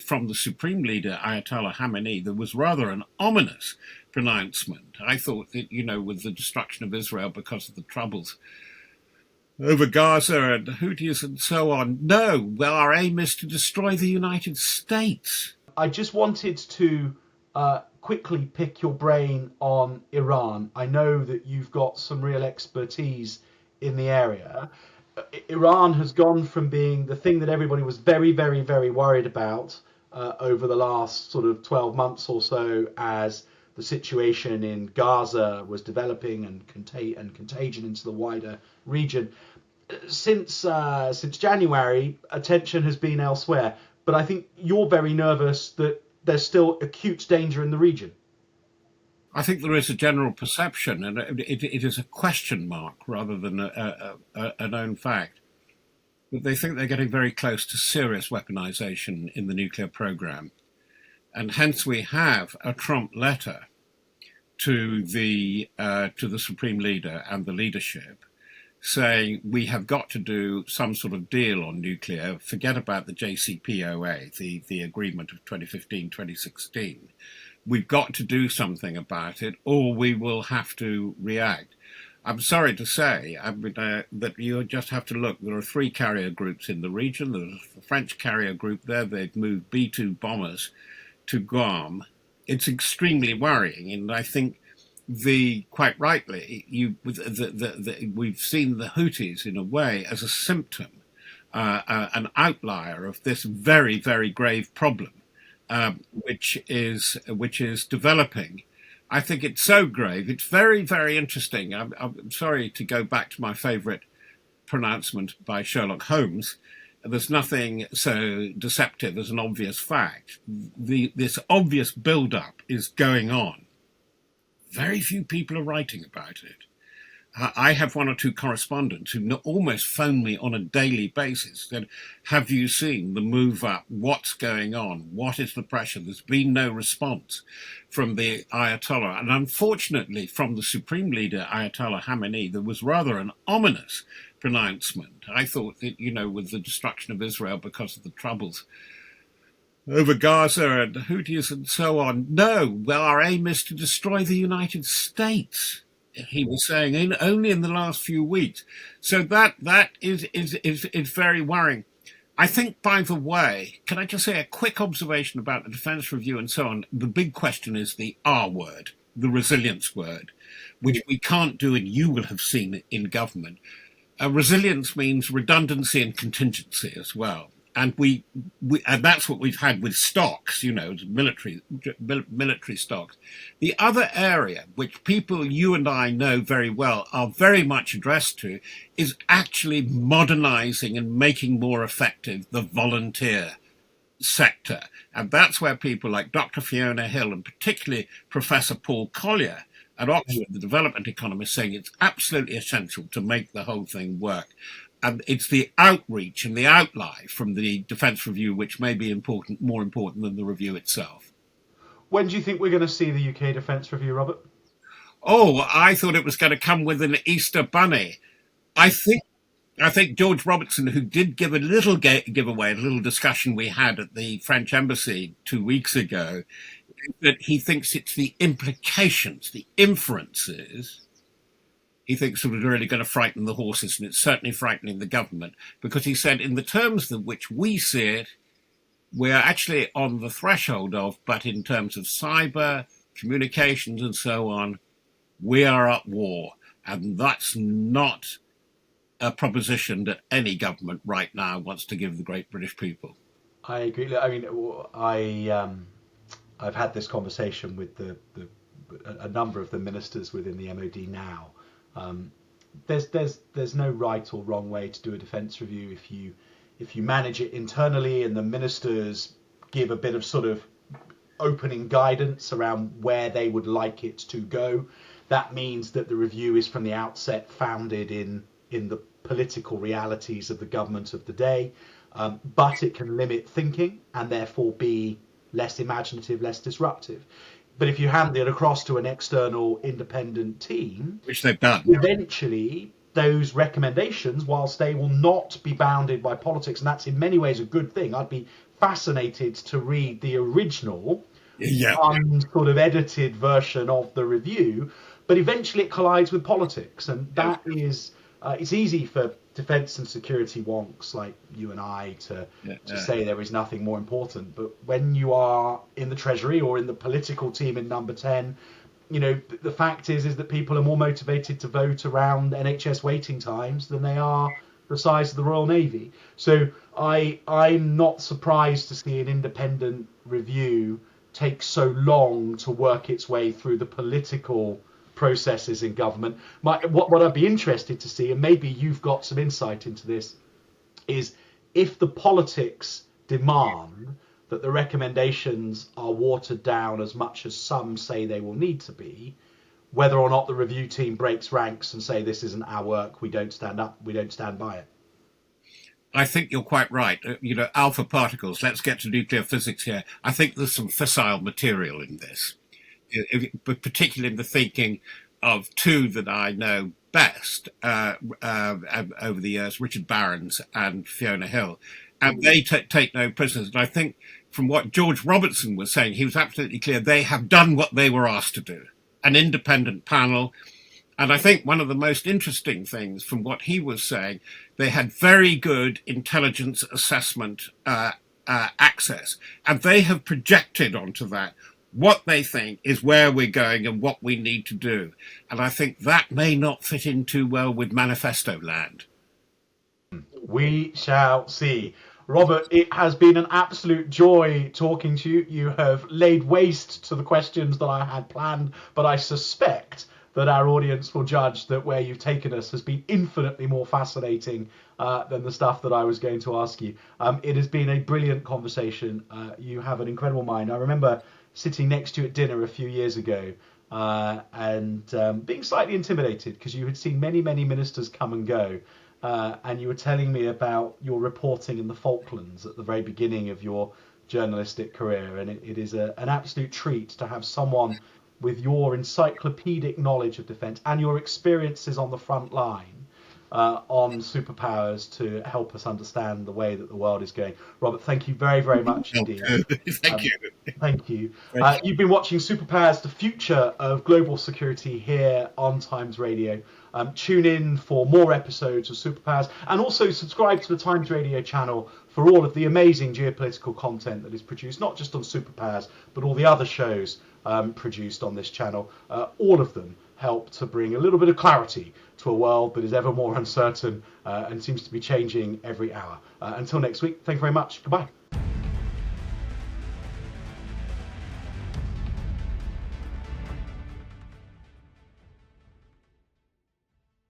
from the Supreme Leader, Ayatollah Khamenei, there was rather an ominous pronouncement. I thought that, with the destruction of Israel because of the troubles over Gaza and the Houthis and so on, no, well, our aim is to destroy the United States. I just wanted to quickly pick your brain on Iran. I know that you've got some real expertise in the area. Iran has gone from being the thing that everybody was very, very, very worried about over the last sort of 12 months or so, as the situation in Gaza was developing and contagion into the wider region. Since January, attention has been elsewhere. But I think you're very nervous that there's still acute danger in the region. I think there is a general perception, and it is a question mark rather than a known fact, that they think they're getting very close to serious weaponization in the nuclear program. And hence we have a Trump letter to the Supreme Leader and the leadership saying we have got to do some sort of deal on nuclear, forget about the JCPOA, the agreement of 2015-2016. We've got to do something about it, or we will have to react. I'm sorry to say that you just have to look. There are 3 carrier groups in the region. There's a French carrier group there. They've moved B-2 bombers to Guam. It's extremely worrying, and I think quite rightly, we've seen the Houthis in a way as a symptom, an outlier of this very, very grave problem, which is developing. I think it's so grave. It's very, very interesting. I'm sorry to go back to my favourite pronouncement by Sherlock Holmes. There's nothing so deceptive as an obvious fact. This obvious build-up is going on. Very few people are writing about it. I have 1 or 2 correspondents who almost phone me on a daily basis. Said, have you seen the move up? What's going on? What is the pressure? There's been no response from the Ayatollah. And unfortunately, from the Supreme Leader, Ayatollah Khamenei, there was rather an ominous pronouncement. I thought that, with the destruction of Israel because of the troubles over Gaza and the Houthis and so on, no, well, our aim is to destroy the United States, he was saying, only in the last few weeks. So that is very worrying. I think, by the way, can I just say a quick observation about the Defence Review and so on? The big question is the R word, the resilience word, which we can't do, and you will have seen it in government. Resilience means redundancy and contingency as well. And and that's what we've had with stocks, military stocks. The other area, which people, you and I know very well, are very much addressed to, is actually modernizing and making more effective the volunteer sector. And that's where people like Dr. Fiona Hill and particularly Professor Paul Collier at Oxford, the development economist, saying it's absolutely essential to make the whole thing work. And it's the outreach and the outlie from the Defence Review which may be more important than the review itself. When do you think we're going to see the UK Defence Review, Robert? Oh, I thought it was going to come with an Easter bunny. I think George Robertson, who did give a little giveaway, a little discussion we had at the French embassy 2 weeks ago, that he thinks it's the implications, the inferences, he thinks it was really going to frighten the horses, and it's certainly frightening the government, because he said, in the terms in which we see it, we're actually on the threshold of, but in terms of cyber, communications and so on, we are at war. And that's not a proposition that any government right now wants to give the great British people. I agree. I mean, I've had this conversation with a number of the ministers within the MOD now. There's no right or wrong way to do a defence review. If you manage it internally and the ministers give a bit of sort of opening guidance around where they would like it to go, that means that the review is from the outset founded in the political realities of the government of the day, but it can limit thinking and therefore be less imaginative, less disruptive. But if you hand it across to an external independent team, which they've done, eventually those recommendations, whilst they will not be bounded by politics, and that's in many ways a good thing, I'd be fascinated to read the original, Yeah. sort of edited version of the review, but eventually it collides with politics, and Yes. that is it's easy for defence and security wonks like you and I to Yeah. say there is nothing more important. But when you are in the Treasury or in the political team in Number 10, the fact is that people are more motivated to vote around NHS waiting times than they are the size of the Royal Navy. So I'm not surprised to see an independent review take so long to work its way through the political processes in government. What I'd be interested to see, and maybe you've got some insight into this, is if the politics demand that the recommendations are watered down as much as some say they will need to be, whether or not the review team breaks ranks and say this isn't our work, we don't stand by it. I think you're quite right. Alpha particles, let's get to nuclear physics here. I think there's some fissile material in this, but particularly in the thinking of two that I know best over the years, Richard Barrons and Fiona Hill. And they take no prisoners. And I think from what George Robertson was saying, he was absolutely clear. They have done what they were asked to do, an independent panel. And I think one of the most interesting things from what he was saying, they had very good intelligence assessment access, and they have projected onto that what they think is where we're going and what we need to do. And I think that may not fit in too well with manifesto land. We shall see. Robert, it has been an absolute joy talking to you. You have laid waste to the questions that I had planned, but I suspect that our audience will judge that where you've taken us has been infinitely more fascinating than the stuff that I was going to ask you. It has been a brilliant conversation. You have an incredible mind. I remember sitting next to you at dinner a few years ago and being slightly intimidated because you had seen many, many ministers come and go. And you were telling me about your reporting in the Falklands at the very beginning of your journalistic career. And it is an absolute treat to have someone with your encyclopedic knowledge of defence and your experiences on the front line on superpowers to help us understand the way that the world is going. Robert, thank you very, very much indeed. Thank you. Thank you. You've been watching Superpowers, the future of global security here on Times Radio. Tune in for more episodes of Superpowers and also subscribe to the Times Radio channel for all of the amazing geopolitical content that is produced, not just on Superpowers, but all the other shows produced on this channel. All of them help to bring a little bit of clarity to a world that is ever more uncertain and seems to be changing every hour. Until next week, thank you very much. Goodbye.